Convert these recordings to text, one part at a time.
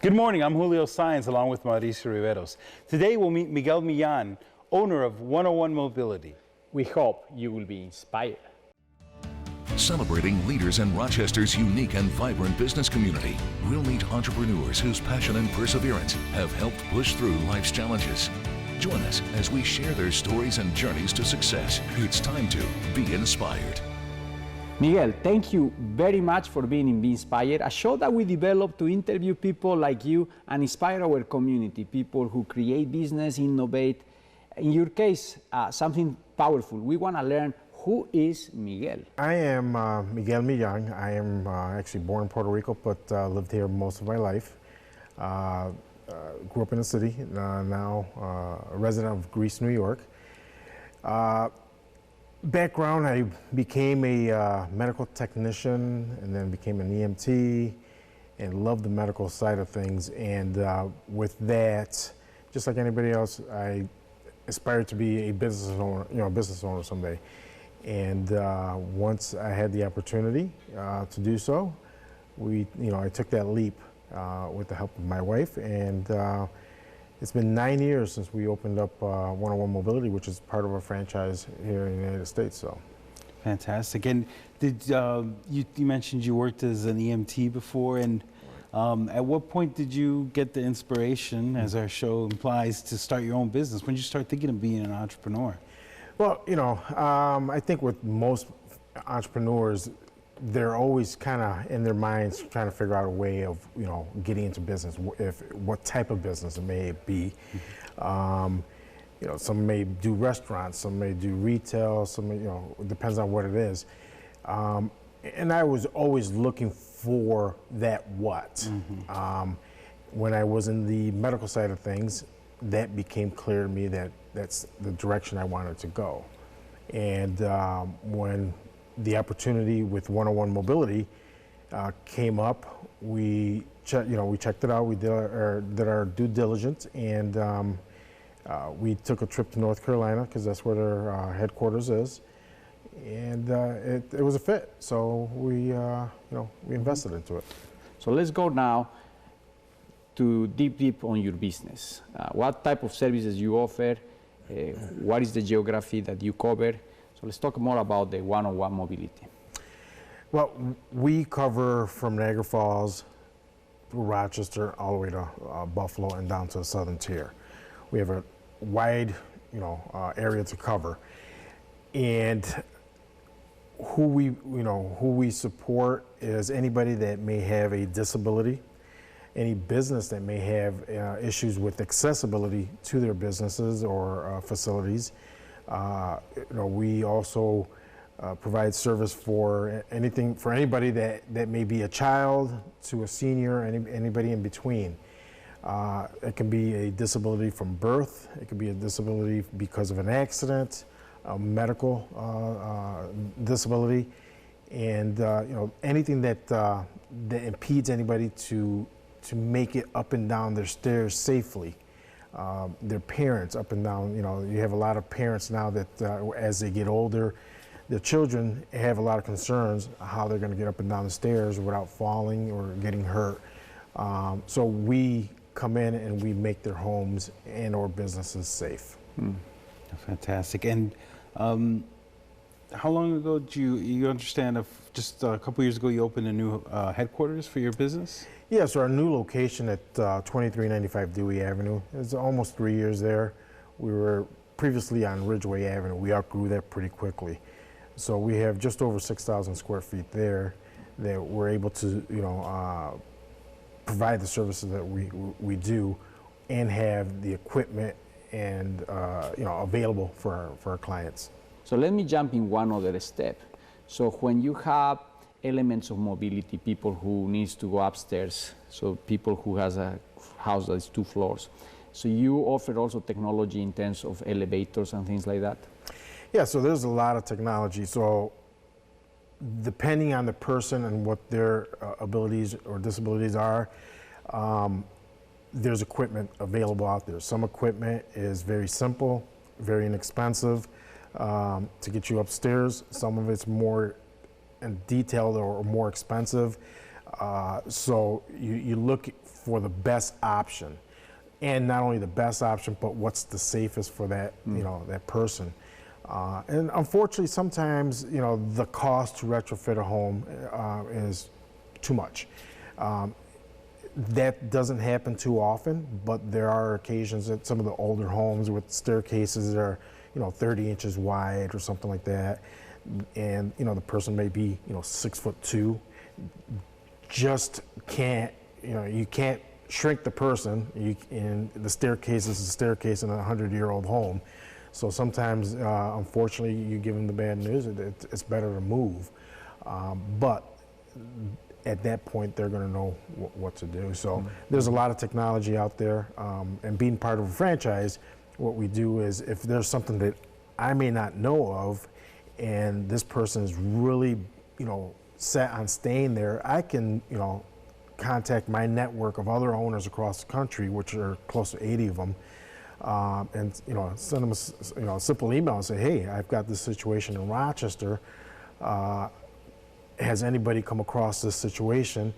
Good morning, I'm Julio Saenz along with Mauricio Riveros. Today we'll meet Miguel Millan, owner of 101 Mobility. We hope you will be inspired. Celebrating leaders in Rochester's unique and vibrant business community, we'll meet entrepreneurs whose passion and perseverance have helped push through life's challenges. Join us as we share their stories and journeys to success. It's time to be inspired. Miguel, thank you very much for being in Be Inspired, a show that we developed to interview people like you and inspire our community, people who create business, innovate. In your case, something powerful. We want to learn, who is Miguel? I am Miguel Millan. I am actually born in Puerto Rico, but lived here most of my life. Grew up in the city, now a resident of Greece, New York. Background, I became a medical technician and then became an EMT and loved the medical side of things. And with that, just like anybody else, I aspired to be a business owner, someday. And once I had the opportunity to do so, I took that leap with the help of my wife, and it's been 9 years since we opened up 101 Mobility, which is part of our franchise here in the United States. So, fantastic. And did you mentioned you worked as an EMT before, and at what point did you get the inspiration, as our show implies, to start your own business? When did you start thinking of being an entrepreneur? Well, I think with most entrepreneurs, they're always kind of in their minds trying to figure out a way of, getting into business, what type of business it may be. Some may do restaurants, some may do retail, some, it depends on what it is. And I was always looking for that what. When I was in the medical side of things, that became clear to me that that's the direction I wanted to go. And when the opportunity with 101 Mobility came up, we checked it out. We did our due diligence, and we took a trip to North Carolina because that's where their headquarters is, and it was a fit. So we invested into it. So let's go now to deep on your business. What type of services you offer? What is the geography that you cover? So let's talk more about the 101 Mobility. Well, we cover from Niagara Falls through Rochester all the way to Buffalo and down to the southern tier. We have a wide, area to cover, and who we support is anybody that may have a disability, any business that may have issues with accessibility to their businesses or facilities. We also provide service for anybody that may be a child to a senior, anybody in between. It can be a disability from birth. It could be a disability because of an accident, a medical disability, and anything that impedes anybody to make it up and down their stairs safely. Their parents up and down, you have a lot of parents now that as they get older, their children have a lot of concerns how they're going to get up and down the stairs without falling or getting hurt. So we come in and we make their homes and or businesses safe. Fantastic. And how long ago did you understand, if just a couple years ago you opened a new headquarters for your business? Yeah, so our new location at 2395 Dewey Avenue is almost 3 years there. We were previously on Ridgeway Avenue. We outgrew that pretty quickly. So we have just over 6,000 square feet there that we're able to, provide the services that we do and have the equipment and, available for our clients. So let me jump in one other step. So when you have elements of mobility, people who needs to go upstairs, so people who has a house that is 2 floors. So you offer also technology in terms of elevators and things like that? Yeah, so there's a lot of technology. So depending on the person and what their abilities or disabilities are, there's equipment available out there. Some equipment is very simple, very inexpensive to get you upstairs. Some of it's more detailed or more expensive. So you look for the best option, and not only the best option, but what's the safest for that that person. And unfortunately, sometimes the cost to retrofit a home is too much. That doesn't happen too often, but there are occasions that some of the older homes with staircases that are 30 inches wide or something like that, and the person may be 6'2", just can't you can't shrink the person. And the staircase is a staircase in a 100-year-old home. So sometimes, unfortunately, you give them the bad news. It's better to move, but at that point, they're going to know what to do. So there's a lot of technology out there, and being part of a franchise, what we do is if there's something that I may not know of, and this person is really, set on staying there, I can, contact my network of other owners across the country, which are close to 80 of them, and send them a simple email and say, hey, I've got this situation in Rochester. Has anybody come across this situation?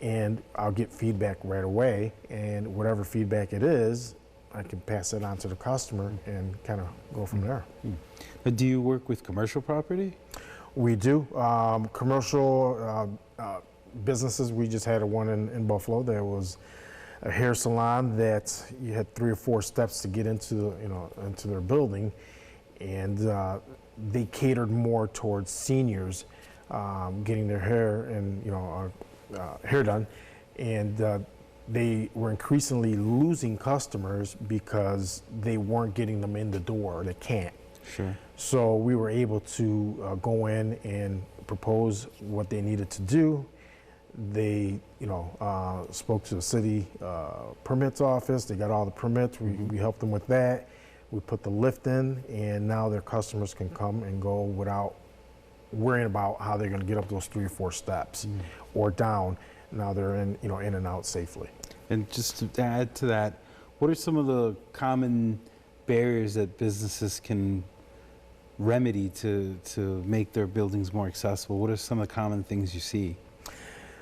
And I'll get feedback right away, and whatever feedback it is, I can pass it on to the customer and kind of go from there. But do you work with commercial property? We do. Commercial businesses, we just had one in Buffalo. There was a hair salon that you had 3 or 4 steps to get into, into their building, and they catered more towards seniors getting their hair and hair done, and they were increasingly losing customers because they weren't getting them in the door. They can't. Sure. So we were able to go in and propose what they needed to do. They, spoke to the city permits office. They got all the permits. We helped them with that. We put the lift in, and now their customers can come and go without worrying about how they're going to get up those 3 or 4 steps or down. Now they're in and out safely. And just to add to that, what are some of the common barriers that businesses can remedy to make their buildings more accessible? What are some of the common things you see?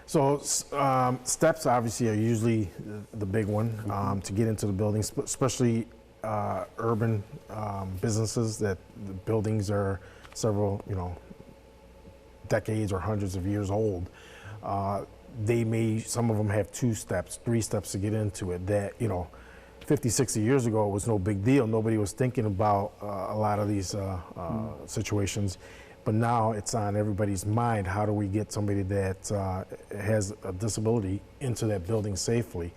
So steps obviously are usually the big one to get into the buildings, especially urban businesses that the buildings are several decades or hundreds of years old. Some of them have 2 steps, 3 steps to get into it. That 50, 60 years ago it was no big deal. Nobody was thinking about a lot of these situations. But now it's on everybody's mind. How do we get somebody that has a disability into that building safely?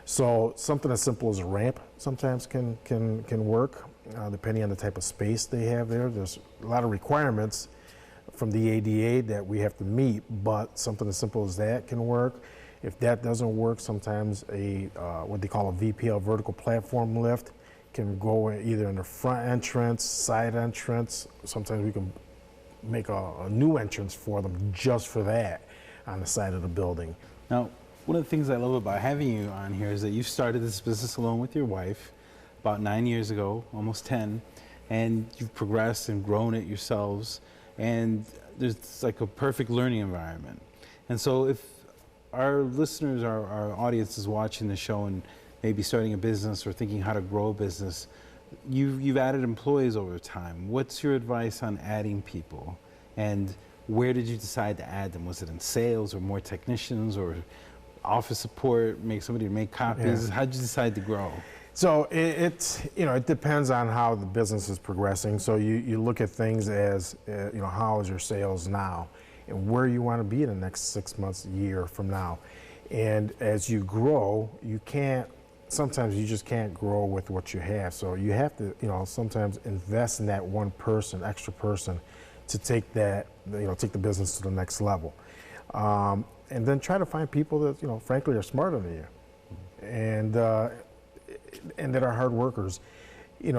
So something as simple as a ramp sometimes can work, depending on the type of space they have there. There's a lot of requirements from the ADA that we have to meet, but something as simple as that can work. If that doesn't work, sometimes what they call a VPL, vertical platform lift, can go either in the front entrance, side entrance. Sometimes we can make a new entrance for them just for that on the side of the building. Now, one of the things I love about having you on here is that you started this business alone with your wife about 9 years ago, almost 10, and you've progressed and grown it yourselves, and there's like a perfect learning environment. And so if our listeners, our audience is watching the show and maybe starting a business or thinking how to grow a business, you've added employees over time. What's your advice on adding people? And where did you decide to add them? Was it in sales or more technicians or office support, somebody to make copies? Yeah. How did you decide to grow? So it depends on how the business is progressing. So you look at things as, how is your sales now? And where you want to be in the next 6 months, a year from now. And as you grow, sometimes you just can't grow with what you have. So you have to, sometimes invest in that one person, extra person, to take that, take the business to the next level. And then try to find people that, frankly, are smarter than you, and that are hard workers.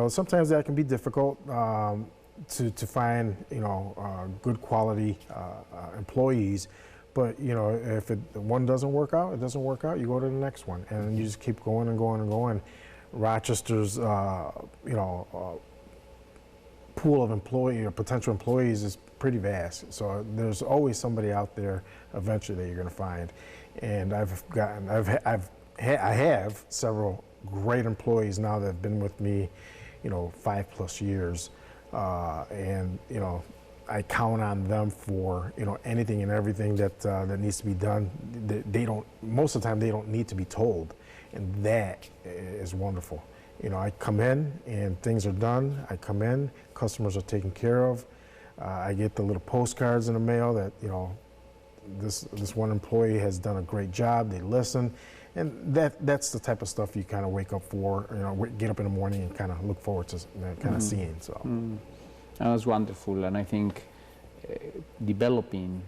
Sometimes that can be difficult to find, good quality employees. But if one doesn't work out, it doesn't work out. You go to the next one, and you just keep going and going and going. Rochester's, pool of potential employees is pretty vast. So there's always somebody out there eventually that you're going to find. And I have several great employees now that have been with me, 5+ years, and I count on them for anything and everything that needs to be done. They don't, most of the time they don't need to be told, and that is wonderful. I come in and things are done. I come in, customers are taken care of. I get the little postcards in the mail that this one employee has done a great job. They listen, and that's the type of stuff you kind of wake up for. Get up in the morning and kind of look forward to kind of seeing. So. That was wonderful, and I think developing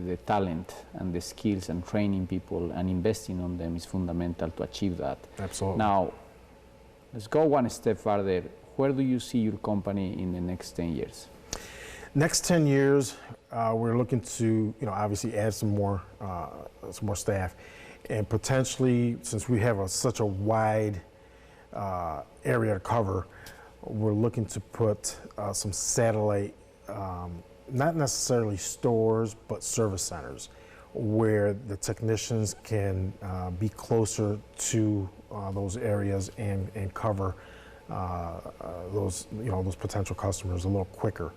the talent and the skills and training people and investing on them is fundamental to achieve that. Absolutely. Now, let's go one step further. Where do you see your company in the next 10 years? Next 10 years, we're looking to, obviously add some more staff, and potentially, since we have such a wide area to cover, we're looking to put some satellite, not necessarily stores, but service centers, where the technicians can be closer to those areas and cover those potential customers a little quicker.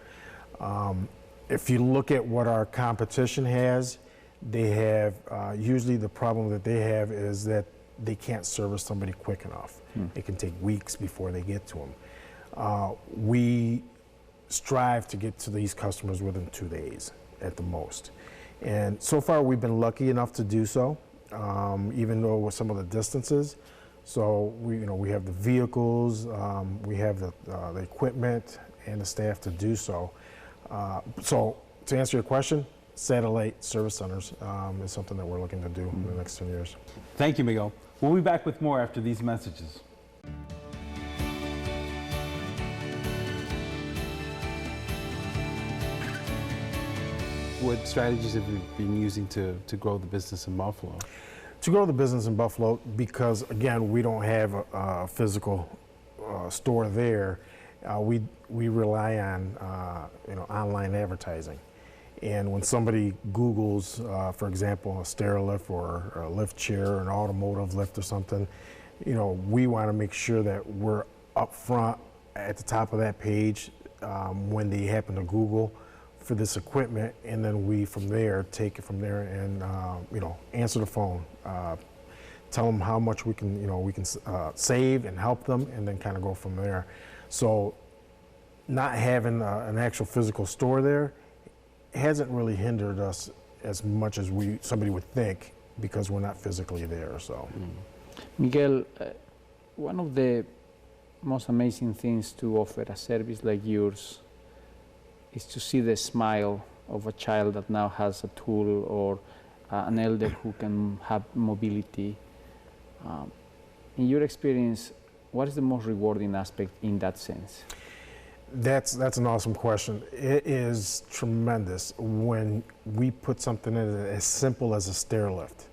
If you look at what our competition has, they have usually the problem that they have is that they can't service somebody quick enough. It can take weeks before they get to them. We strive to get to these customers within 2 days at the most. And so far we've been lucky enough to do so, even though with some of the distances. So we have the vehicles, we have the equipment and the staff to do so. So to answer your question, satellite service centers is something that we're looking to do in the next 10 years. Thank you, Miguel. We'll be back with more after these messages. What strategies have you been using to grow the business in Buffalo? To grow the business in Buffalo, because again, we don't have a physical store there, we rely on online advertising. And when somebody Googles, for example, a stair lift or a lift chair, or an automotive lift or something, we want to make sure that we're up front at the top of that page when they happen to Google for this equipment, and then we from there take it from there and answer the phone, tell them how much we can save and help them, and then kind of go from there. So not having an actual physical store there hasn't really hindered us as much as somebody would think, because we're not physically there. So, Miguel, one of the most amazing things to offer a service like yours is to see the smile of a child that now has a tool, or an elder who can have mobility. In your experience, what is the most rewarding aspect in that sense? That's an awesome question. It is tremendous when we put something in as simple as a stair lift,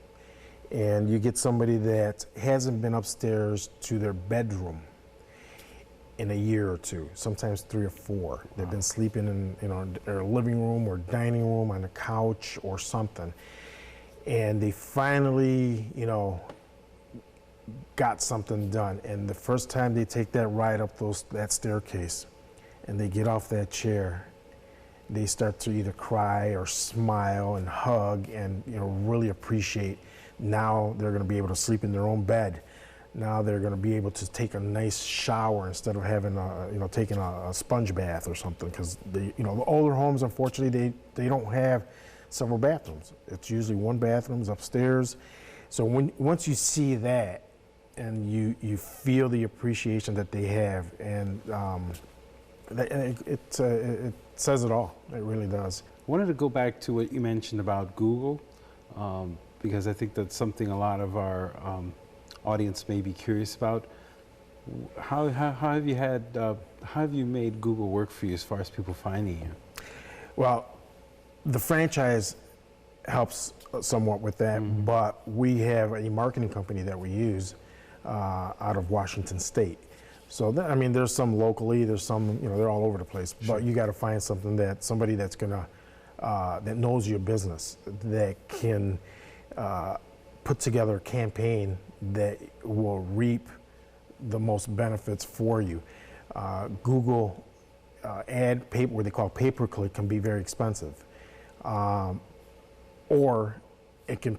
and you get somebody that hasn't been upstairs to their bedroom in a year or two, sometimes 3 or 4. They've been sleeping in their living room or dining room on a couch or something, and they finally got something done. And the first time they take that ride up that staircase and they get off that chair, they start to either cry or smile and hug and really appreciate. Now they're going to be able to sleep in their own bed. Now they're going to be able to take a nice shower instead of having taking a sponge bath or something, because the older homes, unfortunately, they don't have several bathrooms. It's usually one bathroom upstairs. So once you see that and you feel the appreciation that they have, and it says it all. It really does. I wanted to go back to what you mentioned about Google, because I think that's something a lot of our audience may be curious about. How have you made Google work for you as far as people finding you? Well, the franchise helps somewhat with that, but we have a marketing company that we use out of Washington State. So there's some locally, there's some they're all over the place. Sure. But you got to find somebody that's gonna that knows your business, that can put together a campaign that will reap the most benefits for you. Google ad paper, what they call pay-per-click, can be very expensive, or it can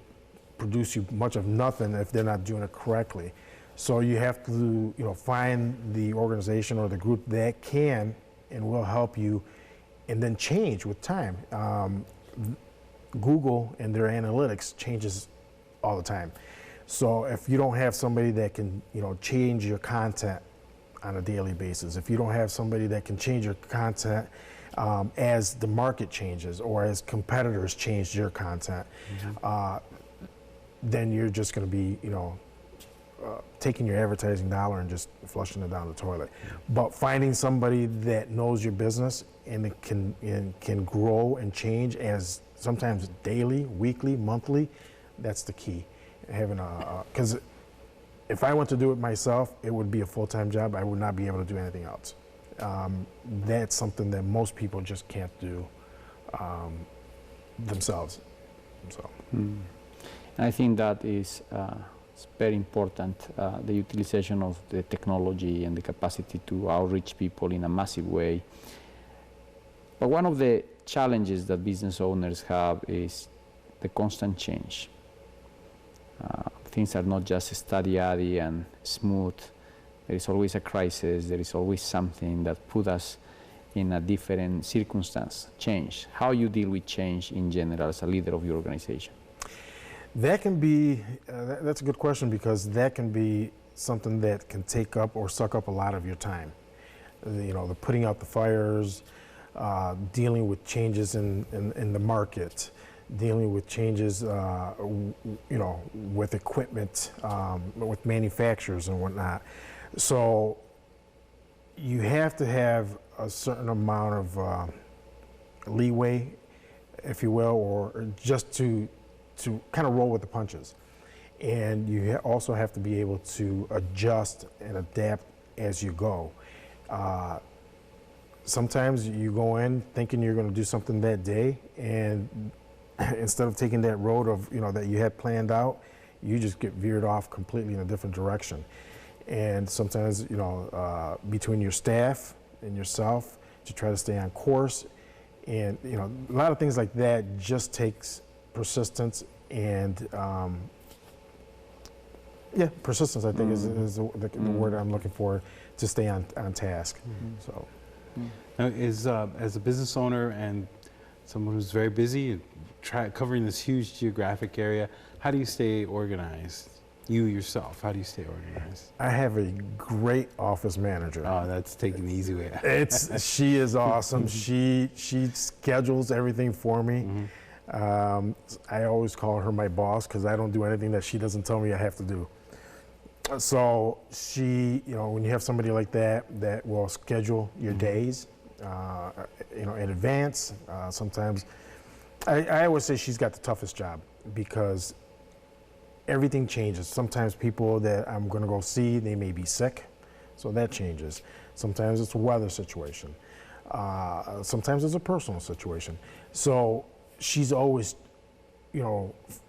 produce you much of nothing if they're not doing it correctly. So you have to, find the organization or the group that can and will help you, and then change with time. Google and their analytics changes all the time. So if you don't have somebody that can, change your content on a daily basis, if you don't have somebody that can change your content as the market changes or as competitors change their content, then you're just going to be, taking your advertising dollar and just flushing it down the toilet. But finding somebody that knows your business and it can grow and change as sometimes daily, weekly, monthly, that's the key. Having because if I went to do it myself, it would be a full-time job. I would not be able to do anything else. That's something that most people just can't do themselves. So. I think that is it's very important, the utilization of the technology and the capacity to outreach people in a massive way. But one of the challenges that business owners have is the constant change. Things are not just steady and smooth. There is always a crisis. There is always something that puts us in a different circumstance, change. How you deal with change in general as a leader of your organization? That can be, that's a good question, because that can be something that can take up or suck up a lot of your time. The putting out the fires, dealing with changes in the market, dealing with changes, with equipment, with manufacturers and whatnot. So you have to have a certain amount of leeway, if you will, or just to kind of roll with the punches. And you also have to be able to adjust and adapt as you go. Sometimes you go in thinking you're going to do something that day, and instead of taking that road of that you had planned out, you just get veered off completely in a different direction. And sometimes between your staff and yourself to try to stay on course, and a lot of things like that just takes persistence and persistence, I think, is the word I'm looking for to stay on task. So, now, as a business owner and someone who's very busy, covering this huge geographic area, how do you stay organized? You yourself, how do you stay organized? I have a great office manager. Oh, that's taking the easy way out. She is awesome. She schedules everything for me. I always call her my boss because I don't do anything that she doesn't tell me I have to do. So she, when you have somebody like that will schedule your days, in advance. Sometimes, I always say she's got the toughest job because everything changes. Sometimes people that I'm going to go see, they may be sick, so that changes. Sometimes it's a weather situation. Sometimes it's a personal situation. So she's always,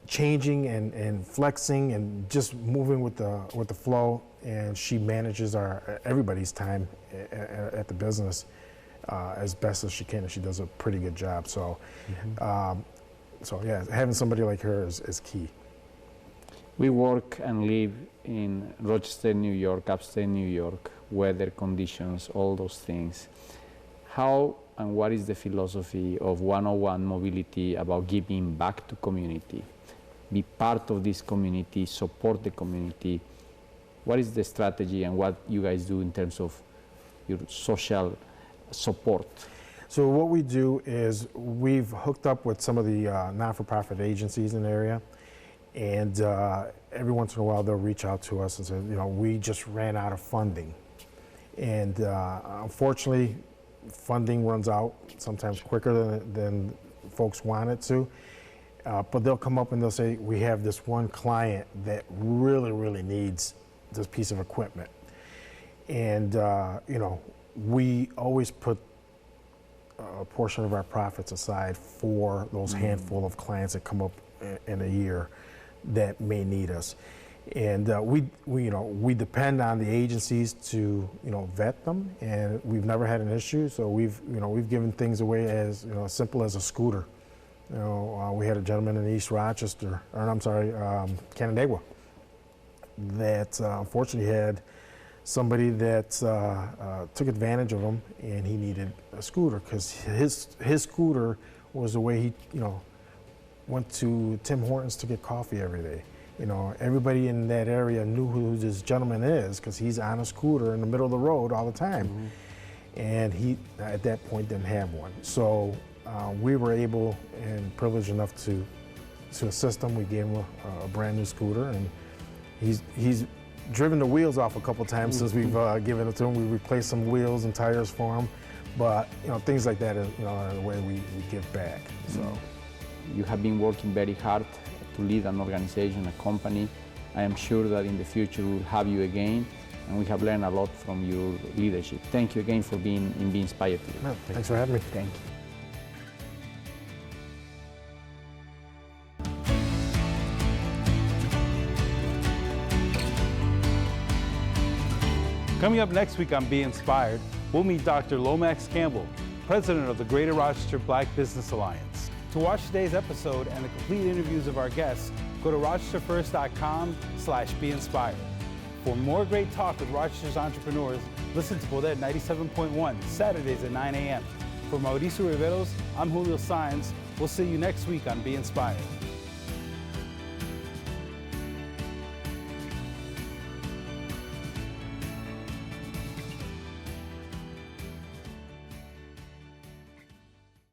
changing and flexing and just moving with the flow. And she manages everybody's time at the business as best as she can, and she does a pretty good job. So, having somebody like her is key. We work and live in Rochester, New York, upstate New York, weather conditions, all those things. How and what is the philosophy of 101 Mobility about giving back to community? Be part of this community, support the community. What is the strategy and what you guys do in terms of your social support? So what we do is we've hooked up with some of the not-for-profit agencies in the area, and every once in a while they'll reach out to us and say, we just ran out of funding. And unfortunately, funding runs out sometimes quicker than folks want it to. But they'll come up and they'll say, we have this one client that really, really needs this piece of equipment. And, we always put a portion of our profits aside for those handful of clients that come up in a year. that may need us. And we depend on the agencies to vet them, and we've never had an issue. So we've given things away as simple as a scooter. We had a gentleman in East Rochester, or I'm sorry, Canandaigua, that unfortunately had somebody that took advantage of him, and he needed a scooter because his scooter was the way he went to Tim Hortons to get coffee every day. Everybody in that area knew who this gentleman is because he's on a scooter in the middle of the road all the time. Mm-hmm. And he, at that point, didn't have one. So we were able and privileged enough to assist him. We gave him a brand new scooter, and he's driven the wheels off a couple times since we've given it to him. We replaced some wheels and tires for him. But things like that are the way we give back. So you have been working very hard to lead an organization, a company. I am sure that in the future we'll have you again, and we have learned a lot from your leadership. Thank you again for being in Be Inspired today. No, thanks for having me. Thank you. Coming up next week on Be Inspired, we'll meet Dr. Lomax Campbell, president of the Greater Rochester Black Business Alliance. To watch today's episode and the complete interviews of our guests, go to rochesterfirst.com/beinspired. For more great talk with Rochester's entrepreneurs, listen to Poder 97.1, Saturdays at 9 a.m. For Mauricio Riveros, I'm Julio Saenz. We'll see you next week on Be Inspired.